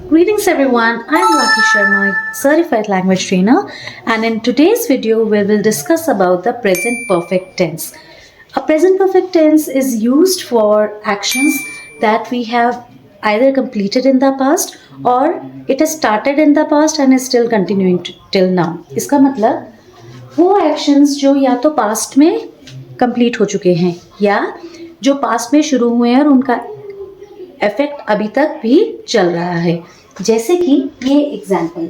Greetings everyone, I am Rakhi Sharma, certified language trainer, and in today's video we will discuss about the present perfect tense. A present perfect tense is used for actions that we have either completed in the past or it has started in the past and is still continuing till now. इसका मतलब वो actions जो या तो past में complete हो चुके हैं या जो past में शुरू हुए हैं और उनका इफेक्ट अभी तक भी चल रहा है. जैसे कि ये example,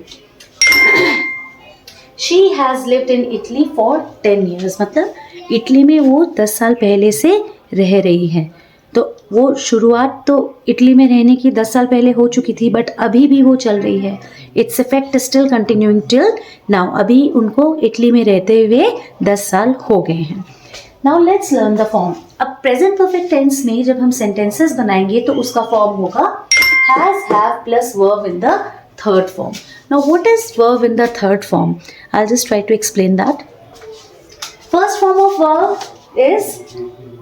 she has lived in Italy for 10 years, मतलब इटली में वो 10 साल पहले से रह रही है. तो वो शुरुआत तो इटली में रहने की 10 साल पहले हो चुकी थी, बट अभी भी वो चल रही है. Its effect still continuing till now. अभी उनको इटली में रहते हुए 10 साल हो गए हैं. Now let's learn the form. अब प्रेजेंट परफेक्ट टेंस में जब हम सेंटेंसेस बनाएंगे तो उसका फॉर्म होगा has, have plus verb in the third form. Now what is verb in the third form? I'll just try to explain that. First form of verb is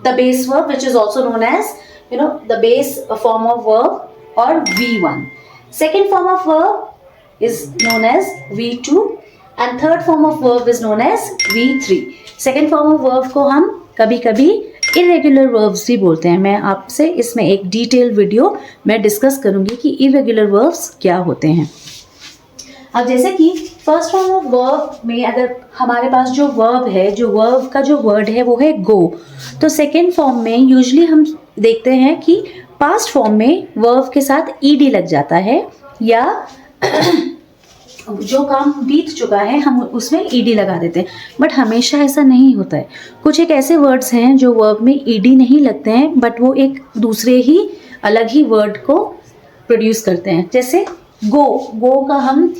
the base verb, which is also known as the base form of verb or V1. Second form of verb is known as V2 and third form of verb is known as V3. Second form of verb को हम कभी कभी irregular verbs भी बोलते हैं. मैं आपसे इसमें एक डिटेल वीडियो मैं डिस्कस करूंगी कि इरेगुलर वर्ब्स क्या होते हैं. अब जैसे कि फर्स्ट फॉर्म ऑफ वर्ब में अगर हमारे पास जो वर्ब है, जो वर्ब का जो वर्ड है वो है गो, तो सेकेंड फॉर्म में यूजुअली हम देखते हैं कि पास्ट फॉर्म में वर्ब के साथ ईडी लग जाता है या जो काम बीत चुका है हम उसमें ईडी लगा देते हैं. बट हमेशा ऐसा नहीं होता है. कुछ एक ऐसे वर्ड्स हैं जो वर्ब में ईडी नहीं लगते हैं बट वो एक दूसरे ही अलग ही वर्ड को प्रोड्यूस करते हैं. जैसे गो, गो का हम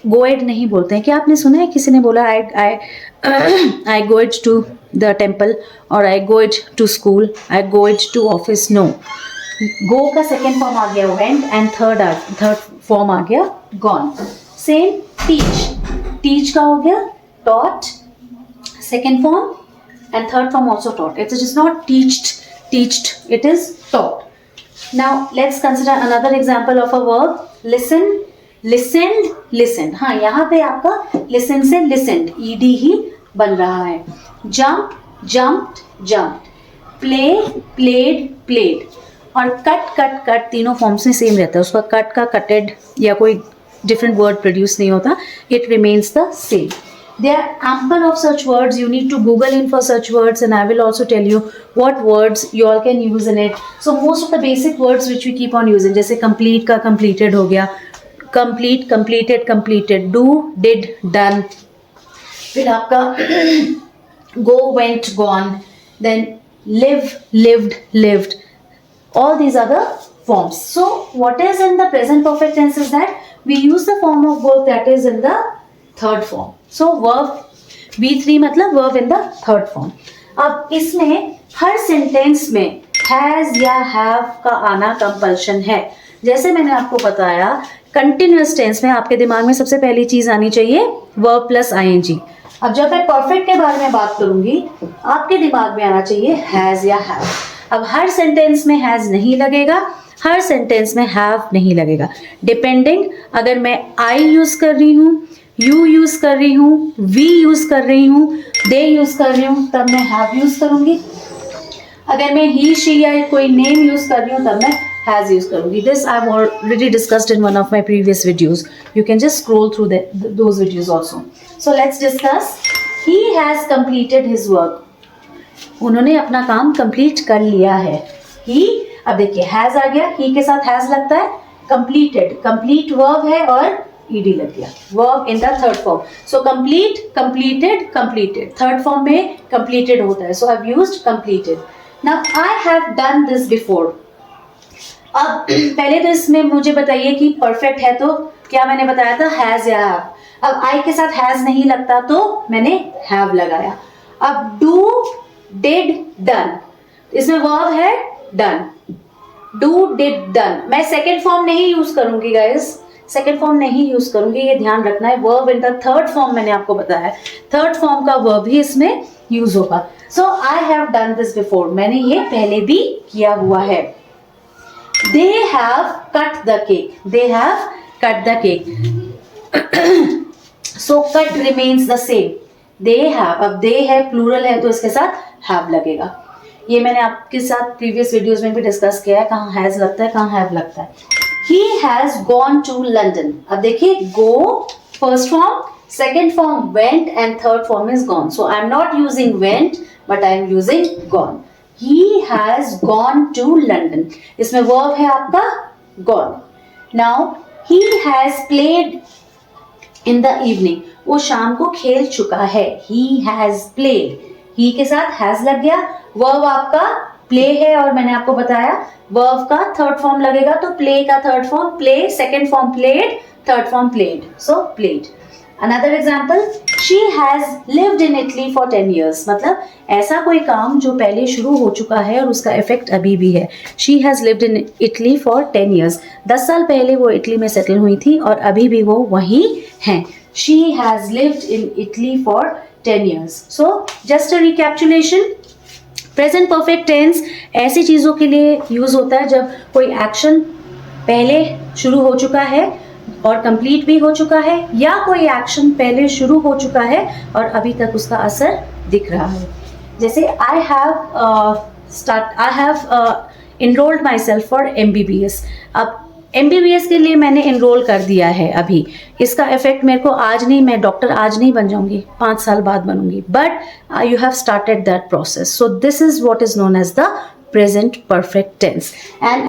गोएड नहीं बोलते हैं. क्या आपने सुना है किसी ने बोला I goed to the temple और I goed to school, I goed to office? No. Go का सेकेंड फॉर्म आ गया वेंट एंड थर्ड फॉर्म आ गया गॉन. सेम टीच, टीच का हो गया taught second form and third form also taught. It is not teached, it is taught. Now let's consider another example of a verb. Listen, listened, listened. हाँ, यहाँ पे आपका listen से लिसेंड ED ही बन रहा है. Jump, jumped, jumped. Play, played, played. और cut, cut, cut तीनों फॉर्म्स में सेम रहता है. उसका कट का कटेड या कोई डिफरेंट वर्ड प्रोड्यूस नहीं होता. It remains the same. There are ample of such words. You need to Google in for such words and I will also tell you what words you all can use in it. So most of the basic words which we keep on using, जैसे complete का completed हो गया, complete, completed, completed, do, did, done. फिर आपका go, went, gone, then live, lived, lived. All these are the forms. So what is in the present perfect tense is that we use the form of verb that is in the third form. So verb V3 मतलब verb in the third form. अब इसमें हर sentence में has या have का आना compulsion है. जैसे मैंने आपको बताया कंटिन्यूअस टेंस में आपके दिमाग में सबसे पहली चीज आनी चाहिए verb plus ing. अब जब मैं परफेक्ट के बारे में बात करूंगी आपके दिमाग में आना चाहिए has या have. अब हर सेंटेंस में हैज़ नहीं लगेगा, हर सेंटेंस में हैव नहीं लगेगा. डिपेंडिंग, अगर मैं आई यूज़ कर रही हूँ, यू यूज़ कर रही हूँ, वी यूज़ कर रही हूँ, दे यूज़ कर रही हूँ, तब मैं हैव यूज़ करूँगी. अगर मैं ही, शी या कोई नेम यूज़ कर रही हूँ तब मैं हैज़ यूज़ करूँगी. This I have already discussed in one of my previous videos. You can just scroll through those videos also. So let's discuss. He has completed his work. उन्होंने अपना काम complete कर लिया है. ही, अब देखिए हैज आ गया, ही के साथ हैज लगता है. कंप्लीटेड, कंप्लीट वर्ब है और ईडी लग गया. Verb in the third form. So complete, completed, completed. Third form में कंप्लीटेड होता है. So I have used completed. Now I have done this before. अब पहले तो इसमें मुझे बताइए कि परफेक्ट है तो क्या मैंने बताया था हैज या हैव. अब आई के साथ हैज नहीं लगता तो मैंने हैव लगाया. अब डू, डिड, डन. इसमें वर्ब है डन. Do, did, done. मैं सेकेंड फॉर्म नहीं यूज करूंगी गाइस, सेकेंड फॉर्म नहीं यूज करूंगी, ये ध्यान रखना है. Verb in the third form मैंने आपको बताया है. थर्ड फॉर्म का वर्ब ही इसमें यूज होगा. So I have done this before, मैंने ये पहले भी किया हुआ है. They have cut the cake, they have cut the cake. So cut remains the same. They have, अब दे है प्लूरल है तो इसके साथ हैव लगेगा. ये मैंने आपके साथ प्रीवियस वीडियोस में भी डिस्कस किया है, कहाँ हैज लगता है कहाँ हैव लगता है. He has gone to London. अब देखिए, go first form, second form went and third form is gone. So I am not using went but I am using gone. He has gone to London, इसमें verb है आपका gone. Now he has played in the evening, वो शाम को खेल चुका है. He has played, ही के साथ हैज लग गया. वर्ब आपका प्ले है और मैंने आपको बताया वर्ब का थर्ड फॉर्म लगेगा, तो प्ले का third form play, second form played, third form played. So played. Another example, she has lived in Italy for 10 years. मतलब ऐसा कोई काम जो पहले शुरू हो चुका है और उसका इफेक्ट अभी भी है. She has lived in Italy for 10 years. 10 साल पहले वो इटली में सेटल हुई थी और अभी भी वो वहीं हैं. She has lived in Italy for 10 years. So just a recapitulation, present perfect tense ऐसी चीज़ों के लिए यूज होता है जब कोई एक्शन पहले शुरू हो चुका है और कंप्लीट भी हो चुका है, या कोई एक्शन पहले शुरू हो चुका है और अभी तक उसका असर दिख रहा है. जैसे I have enrolled myself for MBBS. अब MBBS के लिए मैंने एनरोल कर दिया है अभी. इसका इफेक्ट मेरे को आज नहीं, मैं डॉक्टर आज नहीं बन जाऊंगी, 5 साल बाद बनूंगी, but you have started that process. So this is what is known as the present perfect tense. And